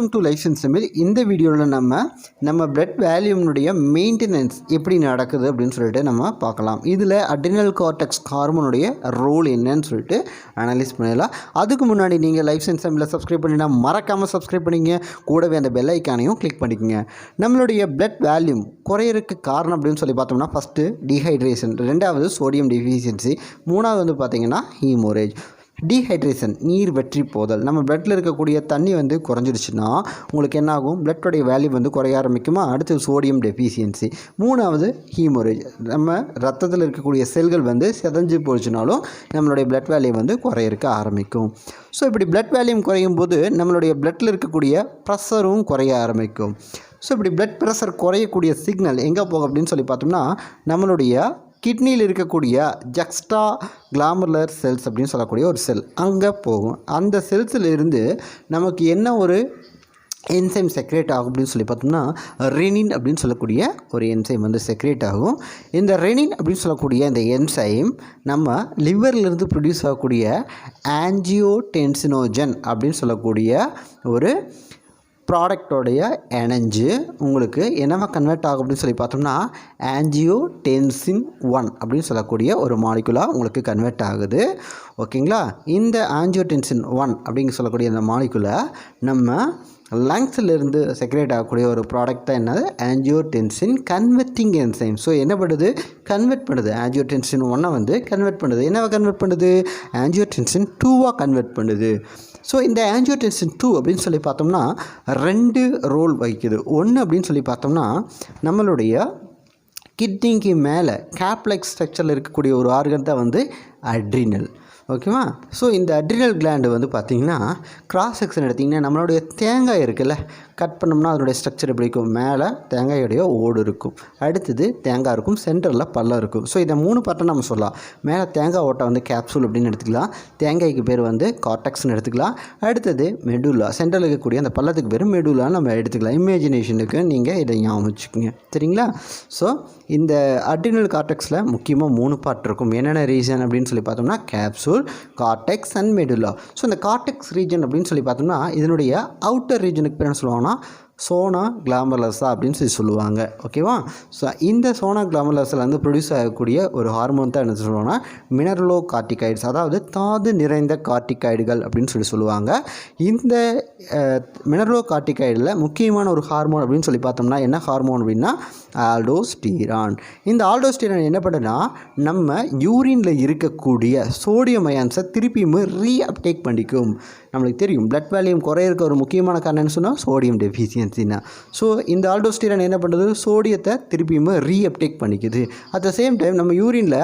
Welcome to லைஃப்சைன்ஸ் Tamil. இந்த வீடியோவில் நம்ம பிளட் வேல்யூனுடைய மெயின்டெனன்ஸ் எப்படி நடக்குது அப்படின்னு சொல்லிட்டு நம்ம பார்க்கலாம். இதில் அட்ரினல் கார்டெக்ஸ் ஹார்மோனுடைய ரோல் என்னன்னு சொல்லிட்டு அனலைஸ் பண்ணிடலாம். அதுக்கு முன்னாடி நீங்கள் லைஃப்சைன்ஸ் தமிழில் சப்ஸ்கிரைப் பண்ணினா மறக்காமல் சப்ஸ்கிரைப் பண்ணிங்க. கூடவே அந்த பெல் ஐக்கானையும் கிளிக் பண்ணிக்கோங்க. நம்மளுடைய பிளட் வேல்யூம் குறையிறதுக்கு காரணம் அப்படின்னு சொல்லி பார்த்தோம்னா ஃபஸ்ட்டு டீஹைட்ரேஷன், ரெண்டாவது சோடியம் டெஃபிஷியன்சி, மூணாவது வந்து பார்த்திங்கன்னா ஹீமோரேஜ். டீஹைட்ரேஷன் நீர் வற்றி போதல், நம்ம பிளட்டில் இருக்கக்கூடிய தண்ணி வந்து குறைஞ்சிருச்சுன்னா உங்களுக்கு என்னாகும், பிளட்டோடைய வேல்யூ வந்து குறைய ஆரம்பிக்குமா. அடுத்து சோடியம் டெஃபிஷியன்சி, மூணாவது ஹீமோரேஜ், நம்ம ரத்தத்தில் இருக்கக்கூடிய செல்கள் வந்து சிதைஞ்சு போச்சுனாலும் நம்மளுடைய பிளட் வேல்யூ வந்து குறையிறக்க ஆரம்பிக்கும். ஸோ இப்படி பிளட் வேல்யூம் குறையும் போது நம்மளுடைய பிளட்டில் இருக்கக்கூடிய ப்ரெஷரும் குறைய ஆரம்பிக்கும். ஸோ இப்படி பிளட் ப்ரெஷர் குறையக்கூடிய சிக்னல் எங்கே போகும் அப்படின்னு சொல்லி பார்த்தோம்னா நம்மளுடைய கிட்னியில் இருக்கக்கூடிய ஜக்ஸ்டா கிளாமர்லர் செல்ஸ் அப்படின்னு சொல்லக்கூடிய ஒரு செல் அங்கே போகும். அந்த செல்ஸில் இருந்து நமக்கு என்ன ஒரு என்சைம் செக்ரேட் ஆகும் அப்படின்னு சொல்லி பார்த்தோம்னா ரெனின் அப்படின்னு சொல்லக்கூடிய ஒரு என்சைம் வந்து செக்ரேட் ஆகும். இந்த ரெனின் அப்படின்னு சொல்லக்கூடிய இந்த என்சைம் நம்ம லிவர்லேருந்து ப்ரொடியூஸ் ஆகக்கூடிய ஆஞ்சியோடென்சினோஜன் அப்படின்னு சொல்லக்கூடிய ஒரு ப்ராடக்டோடைய எனர்ஜி உங்களுக்கு என்னவா கன்வெர்ட் ஆகும் அப்படின்னு சொல்லி பார்த்தோம்னா ஆஞ்சியோடென்சின் 1 அப்படின்னு சொல்லக்கூடிய ஒரு மாலிகுலாக உங்களுக்கு கன்வெர்ட் ஆகுது. ஓகேங்களா. இந்த ஆஞ்சியோடென்சின் 1 அப்படின்னு சொல்லக்கூடிய இந்த மாலிகுலை நம்ம லங்ஸிலிருந்து செக்ரேட் ஆகக்கூடிய ஒரு ப்ராடக்ட் தான் என்னது, ஆஞ்சியோடென்சின் கன்வெர்ட்டிங் என்சைம். ஸோ என்ன பண்ணுது, கன்வெர்ட் பண்ணுது. ஆஞ்சியோடென்சின் 1 வந்து கன்வெர்ட் பண்ணுது. என்னவா கன்வெர்ட் பண்ணுது, ஆஞ்சியோடென்சின் 2 கன்வெர்ட் பண்ணுது. ஸோ இந்த ஆஞ்சியோடென்சின் 2 அப்படின்னு சொல்லி பார்த்தோம்னா 2 ரோல் வகிக்குது. ஒன்று அப்படின்னு சொல்லி பார்த்தோம்னா நம்மளுடைய கிட்னிக்கு மேலே கேப்லைக் ஸ்ட்ரக்சரில் இருக்கக்கூடிய ஒரு ஆர்கன் தான் வந்து அட்ரினல். ஓகேவா. ஸோ இந்த அட்ரினல் கிளாண்டு வந்து பார்த்திங்கன்னா கிராஸ் செக்ஷன் எடுத்திங்கன்னா நம்மளுடைய தேங்காய் இருக்குல்ல, கட் பண்ணோம்னா அதனுடைய ஸ்ட்ரக்சர் எப்படி இருக்கும், மேலே தேங்காயோடைய ஓடு இருக்கும், அடுத்தது தேங்காய் இருக்கும், சென்டரில் பள்ளம் இருக்கும். ஸோ இதை 3 பார்ட்டாக நம்ம சொல்லலாம். மேலே தேங்காய் ஓட்டை வந்து கேப்சூல் அப்படின்னு எடுத்துக்கலாம், தேங்காய்க்கு பேர் வந்து கார்டெக்ஸ்னு எடுத்துக்கலாம், அடுத்தது மெடுலா, சென்டரில் இருக்கக்கூடிய அந்த பள்ளத்துக்கு பேர் மெடுலான்னு நம்ம எடுத்துக்கலாம். இமேஜினேஷனுக்கு நீங்கள் இதை ஞாபகம் வச்சுக்கோங்க, சரிங்களா. ஸோ இந்த அட்ரினல் கார்டெக்ஸில் முக்கியமாக 3 பார்ட் இருக்கும். என்னென்ன ரீசன் அப்படின்னு சொல்லி பார்த்தோம்னா capsule, cortex and medulla. So இந்த கார்டெக்ஸ் ரீஜன் அப்படின்னு சொல்லி பார்த்தோம்னா இதனுடைய அவுட்டர் ரீஜனுக்கு பேர் என்ன சொல்லுவாங்கன்னா சோனா கிளாமர்லஸா அப்படின்னு சொல்லி சொல்லுவாங்க. ஓகேவா. ஸோ இந்த சோனா கிளாமர்லஸில் வந்து ப்ரொடியூஸ் ஆகக்கூடிய ஒரு ஹார்மோன் தான் என்ன சொல்லுவாங்கன்னா மினரலோ கார்டிகாய்ட்ஸ், அதாவது தாது நிறைந்த கார்டிகாய்டுகள் அப்படின்னு சொல்லுவாங்க. இந்த மினரலோ கார்டிகாய்டில் முக்கியமான ஒரு ஹார்மோன் அப்படின்னு சொல்லி பார்த்தோம்னா என்ன ஹார்மோன் அப்படின்னா ஆல்டோஸ்டீரான். இந்த ஆல்டோஸ்டீரான் என்ன பண்ணுன்னா நம்ம யூரினில் இருக்கக்கூடிய சோடியம் அயான்ஸை திருப்பியும் ரீஅப்டேக் பண்ணிக்கும். நம்மளுக்கு தெரியும் பிளட் வேல்யூம் குறையிறக்க ஒரு முக்கியமான காரணம்னு சொன்னால் சோடியம் டெஃபிஷியன்சினா. ஸோ இந்த ஆல்டோஸ்டீரான் என்ன பண்ணுறது, சோடியத்தை திருப்பியும் ரீஅப்டேக் பண்ணிக்குது. அட் த சேம் டைம் நம்ம யூரினில்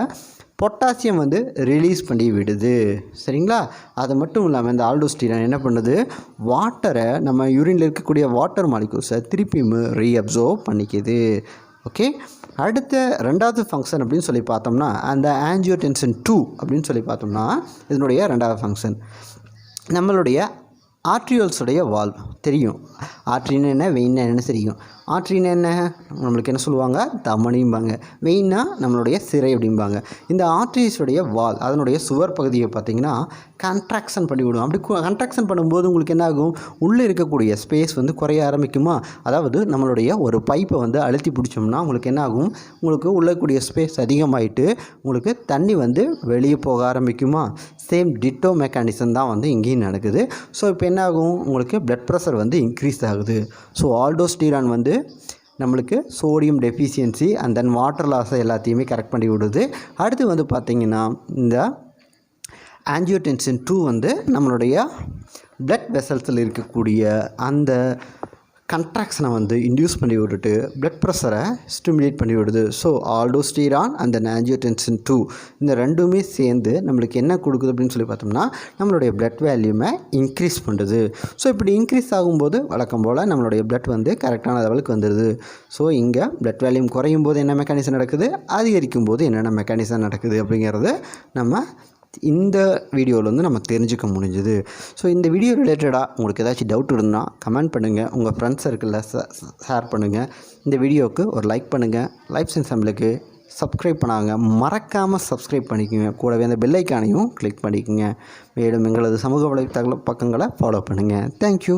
பொட்டாசியம் வந்து ரிலீஸ் பண்ணி விடுது, சரிங்களா. அது மட்டும் இல்லாமல் இந்த ஆல்டோஸ்டீரான் என்ன பண்ணுது, வாட்டரை நம்ம யூரினில் இருக்கக்கூடிய வாட்டர் மாலிகூல்ஸை திருப்பியும் ரீஅப்சர்வ் பண்ணிக்குது. ஓகே. அடுத்த 2வது ஃபங்க்ஷன் அப்படின்னு சொல்லி பார்த்தோம்னா அந்த ஆஞ்சியோடென்சின் 2 அப்படின்னு சொல்லி பார்த்தோம்னா இதனுடைய 2வது ஃபங்க்ஷன் நம்மளுடைய ஆர்ட்ரியோல்ஸுடைய வால்வ் தெரியும். ஆர்ட்ரின்னு என்ன, வெயின்னா என்ன தெரியும். ஆர்ட்ரின்னு என்ன, நம்மளுக்கு என்ன சொல்லுவாங்க, தமனிம்பாங்க. வெயின்னா நம்மளுடைய சிரை அப்படிம்பாங்க. இந்த ஆர்ட்ரிஸுடைய வால் அதனுடைய சுவர் பகுதியை பார்த்திங்கன்னா கன்ட்ராக்ஷன் பண்ணிவிடும். அப்படி கன்ட்ராக்ஷன் பண்ணும்போது உங்களுக்கு என்ன ஆகும், உள்ளே இருக்கக்கூடிய ஸ்பேஸ் வந்து குறைய ஆரம்பிக்குமா. அதாவது நம்மளுடைய ஒரு பைப்பை வந்து அழுத்தி பிடிச்சோம்னா உங்களுக்கு என்ன ஆகும், உங்களுக்கு உள்ளக்கூடிய ஸ்பேஸ் அதிகமாகிட்டு உங்களுக்கு தண்ணி வந்து வெளியே போக ஆரம்பிக்குமா. சேம் டிட்டோ மெக்கானிசம் தான் வந்து இங்கேயும் நடக்குது. ஸோ இப்போ என்ன ஆகும், உங்களுக்கு பிளட் ப்ரெஷர் வந்து இன்க்ரீஸ் ஆகுது. ஸோ ஆல்டோஸ்டீரான் வந்து நம்மளுக்கு sodium deficiency and then water லாஸை எல்லாத்தையுமே கரெக்ட் பண்ணி விடுது. அடுத்து வந்து பார்த்திங்கன்னா இந்த ஆஞ்சியோடென்சின் 2 வந்து நம்மளுடைய பிளட் வெசல்ஸில் இருக்கக்கூடிய அந்த கன்ட்ராக்ஷனை வந்து இன்டியூஸ் பண்ணி விட்டுட்டு பிளட் ப்ரெஷரை ஸ்டிமுலேட் பண்ணி விடுது. So aldosterone and then angiotensin 2 இந்த ரெண்டுமே சேர்ந்து நம்மளுக்கு என்ன கொடுக்குது அப்படின்னு சொல்லி பார்த்தோம்னா நம்மளுடைய பிளட் வேல்யூமை இன்க்ரீஸ் பண்ணுது. ஸோ இப்படி இன்க்ரீஸ் ஆகும்போது வழக்கம் போல் நம்மளுடைய பிளட் வந்து கரெக்டான லெவலுக்கு வந்துடுது. ஸோ இங்கே பிளட் வேல்யூம் குறையும் போது என்ன மெக்கானிசம் நடக்குது, அதிகரிக்கும் போது என்னென்ன மெக்கானிசம் நடக்குது அப்படிங்கிறது நம்ம இந்த வீடியோவில் வந்து நம்ம தெரிஞ்சுக்க முடிஞ்சுது. ஸோ இந்த வீடியோ ரிலேட்டடாக உங்களுக்கு ஏதாச்சும் டவுட் இருந்தால் கமெண்ட் பண்ணுங்கள், உங்கள் ஃப்ரெண்ட்ஸ் சர்க்கிளில் ஷேர் பண்ணுங்கள். இந்த வீடியோவுக்கு ஒரு லைக் பண்ணுங்கள். லைஃப்சைன்ஸ் தமிழுக்கு சப்ஸ்கிரைப் பண்ணாங்க மறக்காமல் சப்ஸ்கிரைப் பண்ணிக்கோங்க. கூடவே அந்த பெல் ஐக்கானையும் கிளிக் பண்ணிக்கோங்க. மேலும் எங்களது சமூக வலைத்தள பக்கங்களை ஃபாலோ பண்ணுங்கள். தேங்க்யூ.